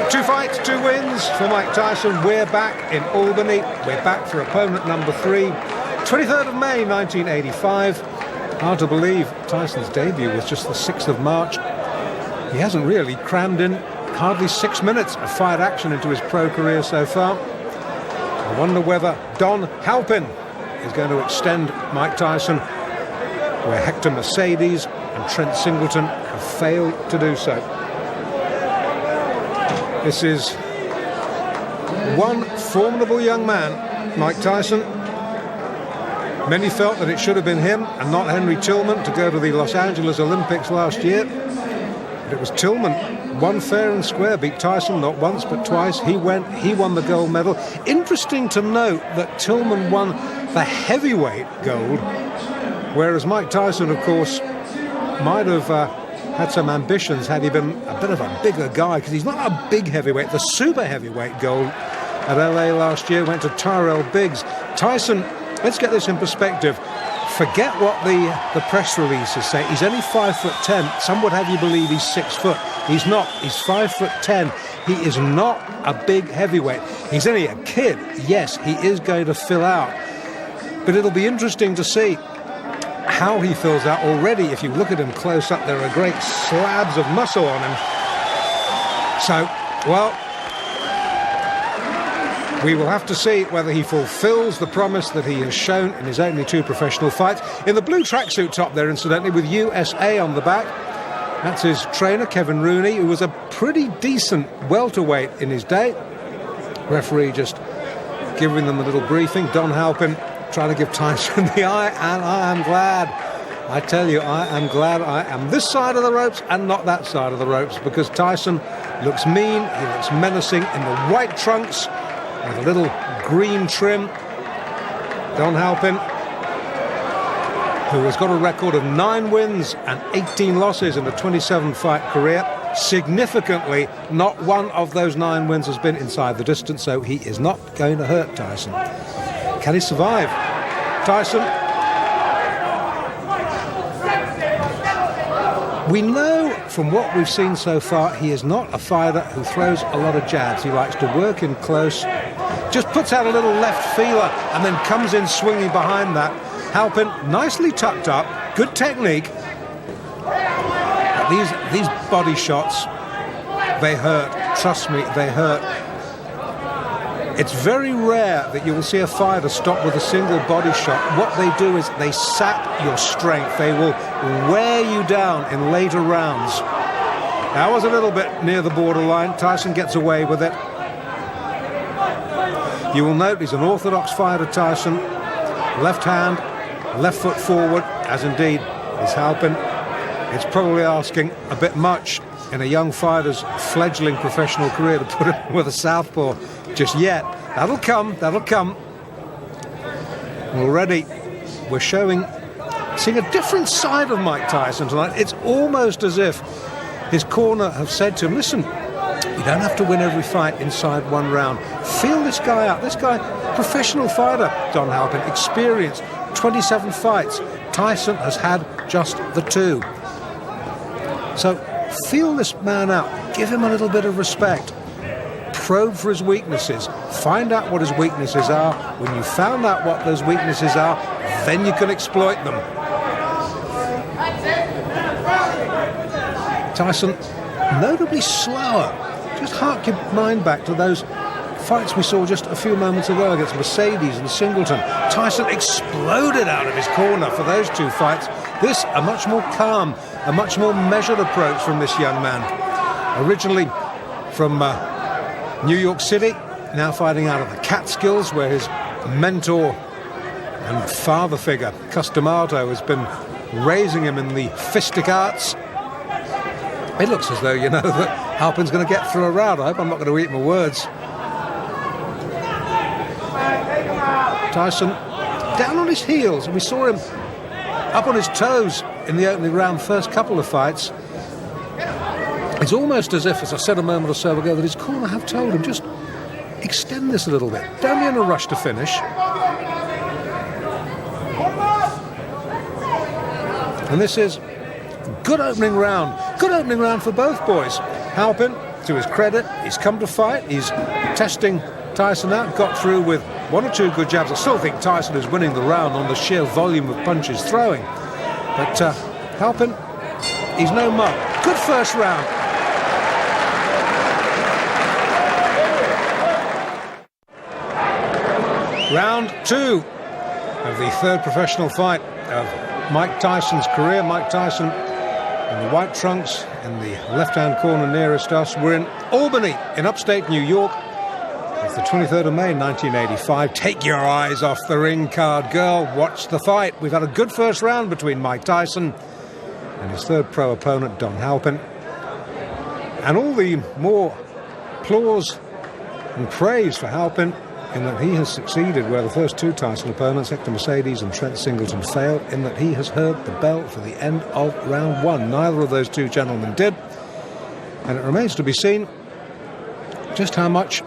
2 fights, 2 wins for Mike Tyson. We're back in Albany. We're back for opponent number 3. 23rd of May 1985. Hard to believe Tyson's debut was just the 6th of March. He hasn't really crammed in hardly 6 minutes of fight action into his pro career so far. I wonder whether Don Halpin is going to extend Mike Tyson where Hector Mercedes and Trent Singleton have failed to do so. This is one formidable young man, Mike Tyson. Many felt that it should have been him and not Henry Tillman to go to the Los Angeles Olympics last year. But it was Tillman, won fair and square, beat Tyson not once but twice. He won the gold medal. Interesting to note that Tillman won the heavyweight gold, whereas Mike Tyson, of course, might have had some ambitions had he been a bit of a bigger guy, because he's not a big heavyweight. The super heavyweight gold at LA last year went to Tyrell Biggs. Tyson, let's get this in perspective. Forget what the press releases say. He's only 5'10". Some would have you believe he's 6 foot. He's not. He's 5'10". He is not a big heavyweight. He's only a kid. Yes, he is going to fill out. But it'll be interesting to see how he fills out. Already, if you look at him close up, there are great slabs of muscle on him. So, well, we will have to see whether he fulfills the promise that he has shown in his only 2 professional fights. In the blue tracksuit top there, incidentally, with USA on the back, that's his trainer, Kevin Rooney, who was a pretty decent welterweight in his day. Referee just giving them a little briefing. Don Halpin trying to give Tyson the eye, and I am glad. I tell you, I am glad I am this side of the ropes and not that side of the ropes, because Tyson looks mean, he looks menacing in the white trunks with a little green trim. Don Halpin, who has got a record of 9 wins and 18 losses in a 27-fight career. Significantly, not one of those 9 wins has been inside the distance, so he is not going to hurt Tyson. Can he survive? Tyson. We know from what we've seen so far, he is not a fighter who throws a lot of jabs. He likes to work in close, just puts out a little left feeler and then comes in swinging behind that. Halpin, nicely tucked up, good technique. These body shots, they hurt. Trust me, they hurt. It's very rare that you will see a fighter stop with a single body shot. What they do is they sap your strength. They will wear you down in later rounds. That was a little bit near the borderline. Tyson gets away with it. You will note he's an orthodox fighter, Tyson. Left hand, left foot forward, as indeed is Halpin. It's probably asking a bit much in a young fighter's fledgling professional career to put him with a southpaw just yet. That'll come, that'll come. Already we're seeing a different side of Mike Tyson tonight. It's almost as if his corner have said to him, listen, you don't have to win every fight inside 1 round. Feel this guy out. This guy, professional fighter, Don Halpin, experienced 27 fights. Tyson has had just the 2. So feel this man out. Give him a little bit of respect. Probe for his weaknesses. Find out what his weaknesses are. When you found out what those weaknesses are, then you can exploit them. Tyson, notably slower. Just hark your mind back to those fights we saw just a few moments ago against Mercedes and Singleton. Tyson exploded out of his corner for those 2 fights. This, a much more calm, a much more measured approach from this young man. Originally from New York City, now fighting out of the Catskills, where his mentor and father figure, Customato, has been raising him in the fistic arts. It looks as though, you know, that Halpin's going to get through a round. I hope I'm not going to eat my words. Tyson down on his heels, and we saw him up on his toes in the opening round, first couple of fights. It's almost as if, as I said a moment or so ago, that his corner have told him, just extend this a little bit. Don't be in a rush to finish. And this is good opening round. Good opening round for both boys. Halpin to his credit, he's come to fight, he's testing Tyson out, got through with one or two good jabs. I still think Tyson is winning the round on the sheer volume of punches throwing. But Halpin, he's no mug. Good first round. Round 2 of the third professional fight of Mike Tyson's career. Mike Tyson in the white trunks in the left-hand corner nearest us. We're in Albany in upstate New York. It's the 23rd of May 1985. Take your eyes off the ring card, girl. Watch the fight. We've had a good first round between Mike Tyson and his third pro opponent, Don Halpin. And all the more applause and praise for Halpin in that he has succeeded where the first two Tyson opponents, Hector Mercedes and Trent Singleton, failed, in that he has heard the bell for the end of round 1. Neither of those two gentlemen did. And it remains to be seen just how much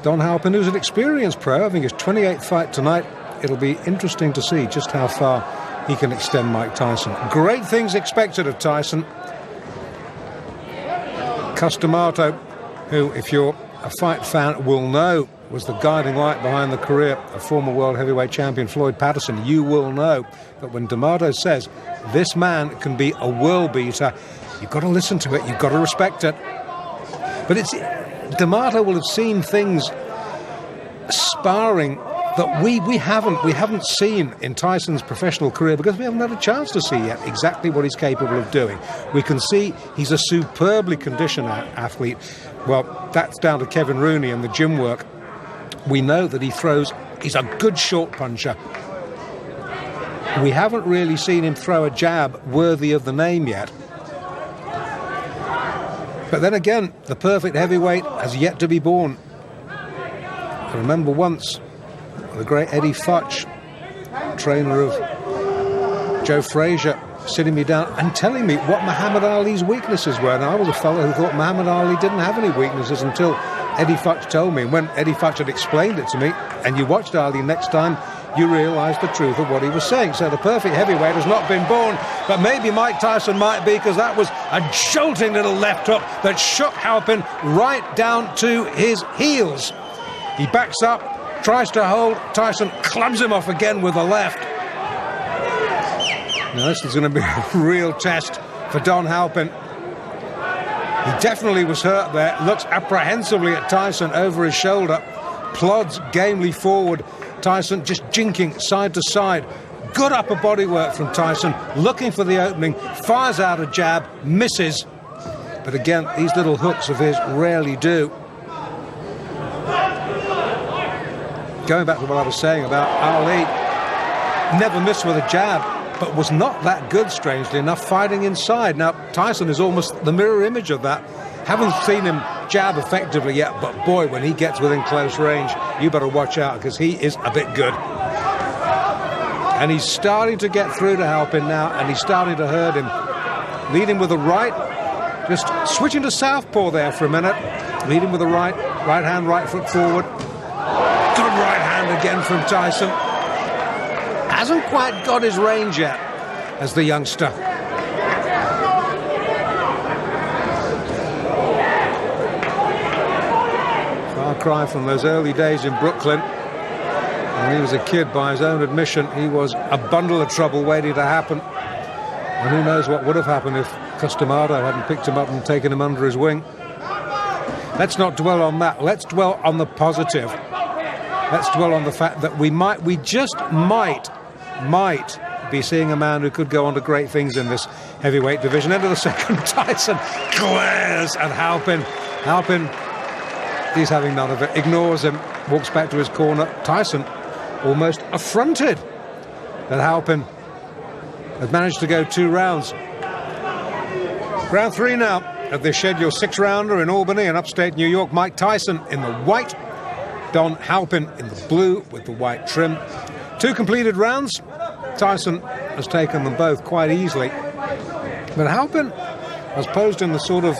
Don Halpin, who's an experienced pro, having his 28th fight tonight, it'll be interesting to see just how far he can extend Mike Tyson. Great things expected of Tyson. Cus D'Amato, who, if you're a fight fan, will know was the guiding light behind the career of former world heavyweight champion Floyd Patterson. You will know that when D'Amato says this man can be a world beater, you've got to listen to it, you've got to respect it. But it's D'Amato will have seen things sparring that we haven't seen in Tyson's professional career, because we haven't had a chance to see yet exactly what he's capable of doing. We can see he's a superbly conditioned athlete. Well, that's down to Kevin Rooney and the gym work. We know that he's a good short puncher. We haven't really seen him throw a jab worthy of the name yet. But then again, the perfect heavyweight has yet to be born. I remember once the great Eddie Futch, trainer of Joe Frazier, sitting me down and telling me what Muhammad Ali's weaknesses were. And I was a fellow who thought Muhammad Ali didn't have any weaknesses until Eddie Futch told me. And when Eddie Futch had explained it to me, and you watched Ali next time, you realised the truth of what he was saying. So the perfect heavyweight has not been born, but maybe Mike Tyson might be, because that was a jolting little left hook that shook Halpin right down to his heels. He backs up, tries to hold, Tyson clubs him off again with the left. Now this is going to be a real test for Don Halpin. He definitely was hurt there, looks apprehensively at Tyson over his shoulder, plods gamely forward. Tyson just jinking side to side. Good upper body work from Tyson, looking for the opening, fires out a jab, misses. But again, these little hooks of his rarely do. Going back to what I was saying about Ali, never missed with a jab, but was not that good, strangely enough, fighting inside. Now, Tyson is almost the mirror image of that. Haven't seen him jab effectively yet, but boy, when he gets within close range, you better watch out, because he is a bit good. And he's starting to get through to Halpin now, and he's starting to hurt him. Leading with the right, just switching to southpaw there for a minute. Leading with the right hand, right foot forward. Good right hand again from Tyson. Hasn't quite got his range yet as the youngster. Far cry from those early days in Brooklyn. When he was a kid, by his own admission, he was a bundle of trouble waiting to happen. And who knows what would have happened if Cus D'Amato hadn't picked him up and taken him under his wing. Let's not dwell on that. Let's dwell on the positive. Let's dwell on the fact that we just might be seeing a man who could go on to great things in this heavyweight division. End of the second, Tyson glares at Halpin. Halpin, he's having none of it, ignores him, walks back to his corner. Tyson almost affronted that Halpin had managed to go 2 rounds. Round 3 now of this scheduled 6-rounder in Albany in upstate New York. Mike Tyson in the white, Don Halpin in the blue with the white trim. 2 completed rounds. Tyson has taken them both quite easily. But Halpin has posed in the sort of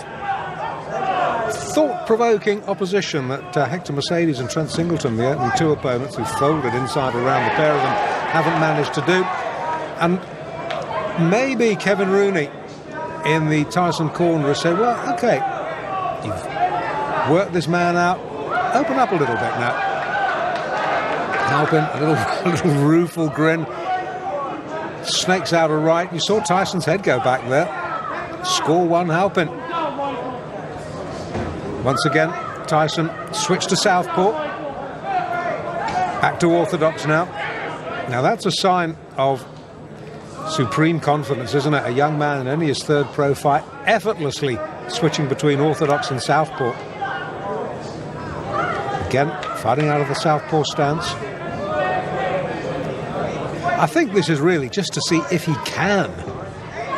thought-provoking opposition that Hector Mercedes and Trent Singleton, the opening 2 opponents who folded inside around the pair of them, haven't managed to do. And maybe Kevin Rooney in the Tyson corner has said, well, okay, You've worked this man out. Open up a little bit now. Halpin, a little rueful grin. Snakes out a right. You saw Tyson's head go back there. Score one, Halpin. Once again, Tyson switched to southpaw. Back to orthodox now. Now that's a sign of supreme confidence, isn't it? A young man in only his third pro fight, effortlessly switching between orthodox and southpaw. Again, fighting out of the southpaw stance. I think this is really just to see if he can,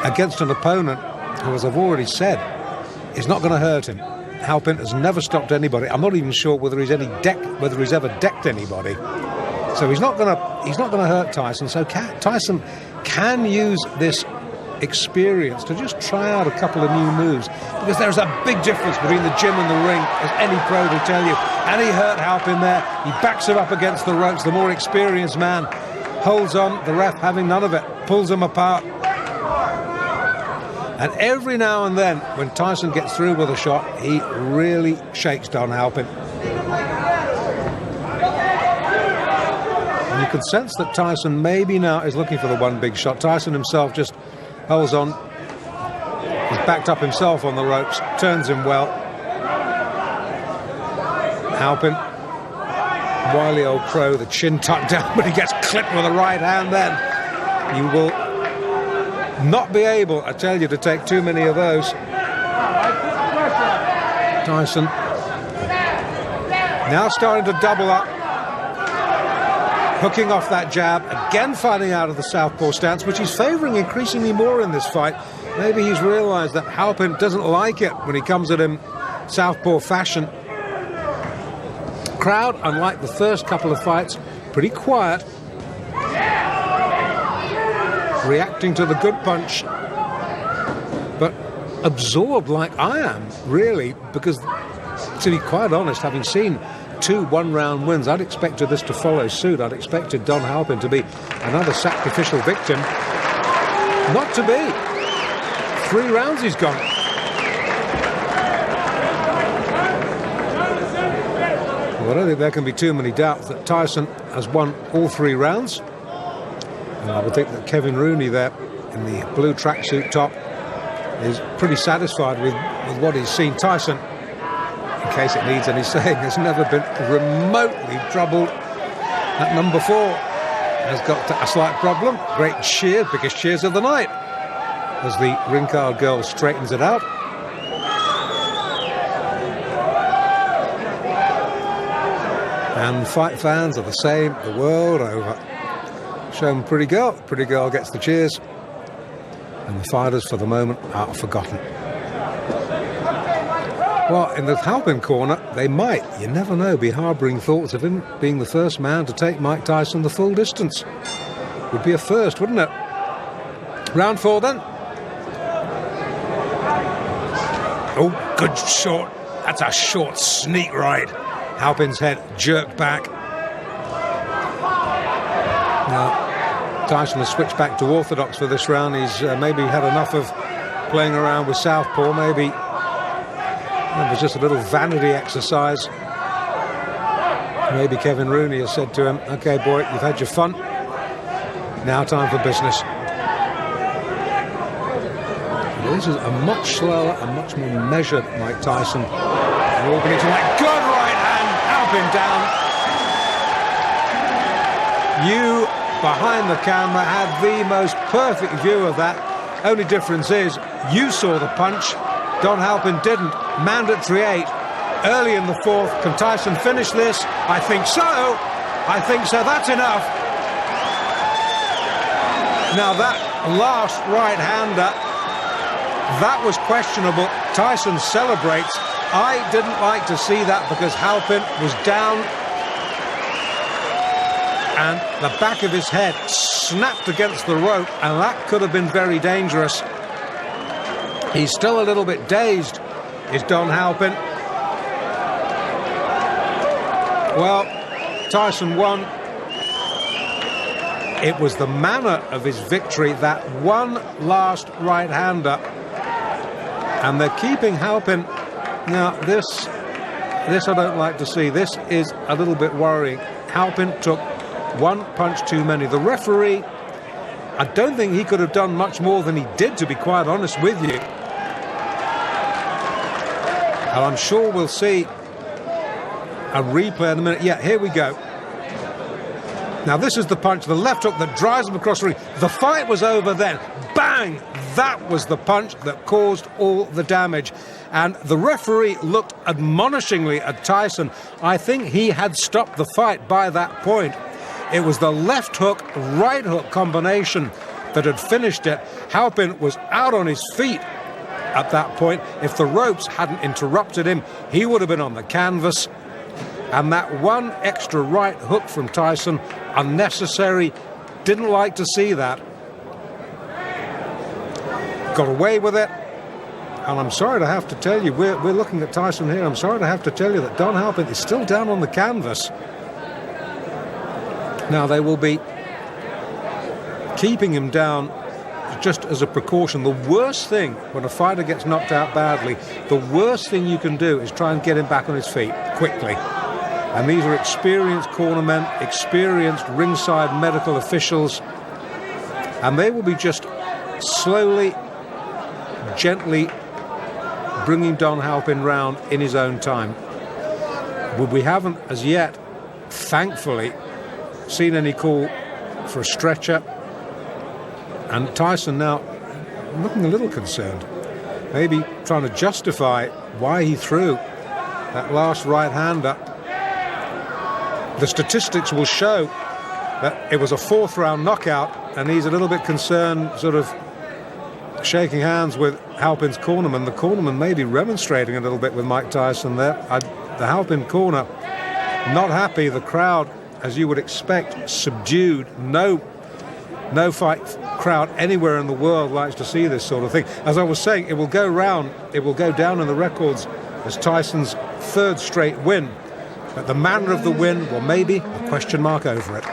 against an opponent who, as I've already said, is not going to hurt him. Halpin has never stopped anybody. I'm not even sure whether he's ever decked anybody. So he's not going to hurt Tyson. So Tyson can use this experience to just try out a couple of new moves, because there's a big difference between the gym and the ring, as any pro will tell you. And he hurt Halpin there. He backs him up against the ropes. The more experienced man holds on, the ref having none of it, pulls him apart. And every now and then, when Tyson gets through with a shot, he really shakes Don Halpin. And you can sense that Tyson maybe now is looking for the one big shot. Tyson himself just holds on. He's backed up himself on the ropes, turns him well. Halpin, wily old pro, the chin tucked down, but he gets clipped with a right hand then. You will not be able, I tell you, to take too many of those. Tyson now starting to double up, hooking off that jab, again fighting out of the southpaw stance, which he's favouring increasingly more in this fight. Maybe he's realised that Halpin doesn't like it when he comes at him southpaw fashion. Crowd, unlike the first couple of fights, pretty quiet, reacting to the good punch, but absorbed like I am, really, because, to be quite honest, having seen 2 one-round wins, I'd expected this to follow suit. I'd expected Don Halpin to be another sacrificial victim. Not to be. 3 rounds he's gone. Well, I don't think there can be too many doubts that Tyson has won all 3 rounds. And I would think that Kevin Rooney there in the blue tracksuit top is pretty satisfied with what he's seen. Tyson, in case it needs any saying, has never been remotely troubled at number 4. Has got a slight problem. Great cheer, biggest cheers of the night, as the ring card girl straightens it out. And fight fans are the same the world over. Show them pretty girl. Pretty girl gets the cheers. And the fighters, for the moment, are forgotten. Well, in the Halpin corner, they might, you never know, be harbouring thoughts of him being the first man to take Mike Tyson the full distance. Would be a first, wouldn't it? Round 4 then. Oh, good short. That's a short sneak right. Halpin's head jerked back. Now, Tyson has switched back to orthodox for this round. He's maybe had enough of playing around with southpaw. Maybe it was just a little vanity exercise. Maybe Kevin Rooney has said to him, "Okay, boy, you've had your fun. Now time for business." This is a much slower and much more measured Mike Tyson. And Albany tonight. Good right hand. Halpin down. You, behind the camera, had the most perfect view of that. Only difference is you saw the punch. Don Halpin didn't. Mandatory 8. Early in the 4th. Can Tyson finish this? I think so. I think so. That's enough. Now that last right-hander, that was questionable. Tyson celebrates. I didn't like to see that because Halpin was down and the back of his head snapped against the rope, and that could have been very dangerous. He's still a little bit dazed, is Don Halpin. Well, Tyson won. It was the manner of his victory, that one last right-hander. And they're keeping Halpin Now, this I don't like to see. This is a little bit worrying. Halpin took one punch too many. The referee, I don't think he could have done much more than he did, to be quite honest with you. And I'm sure we'll see a replay in a minute. Yeah, here we go. Now, this is the punch, the left hook that drives him across the ring. The fight was over then. Bang! That was the punch that caused all the damage. And the referee looked admonishingly at Tyson. I think he had stopped the fight by that point. It was the left hook, right hook combination that had finished it. Halpin was out on his feet at that point. If the ropes hadn't interrupted him, he would have been on the canvas. And that one extra right hook from Tyson, unnecessary, didn't like to see that. Got away with it. And I'm sorry to have to tell you, we're looking at Tyson here, I'm sorry to have to tell you that Don Halpin is still down on the canvas. Now, they will be keeping him down just as a precaution. The worst thing when a fighter gets knocked out badly, the worst thing you can do is try and get him back on his feet quickly. And these are experienced cornermen, experienced ringside medical officials, and they will be just slowly, gently bringing Don Halpin round in his own time. We haven't as yet, thankfully, seen any call for a stretcher, and Tyson now looking a little concerned, maybe trying to justify why he threw that last right-hander. The statistics will show that it was a fourth-round knockout, and he's a little bit concerned, sort of shaking hands with Halpin's cornerman. The cornerman may be remonstrating a little bit with Mike Tyson there. The Halpin corner not happy. The crowd, as you would expect, subdued. No fight crowd anywhere in the world likes to see this sort of thing. As I was saying, it will go round, it will go down in the records as Tyson's third straight win. But the manner of the win, well, maybe a question mark over it.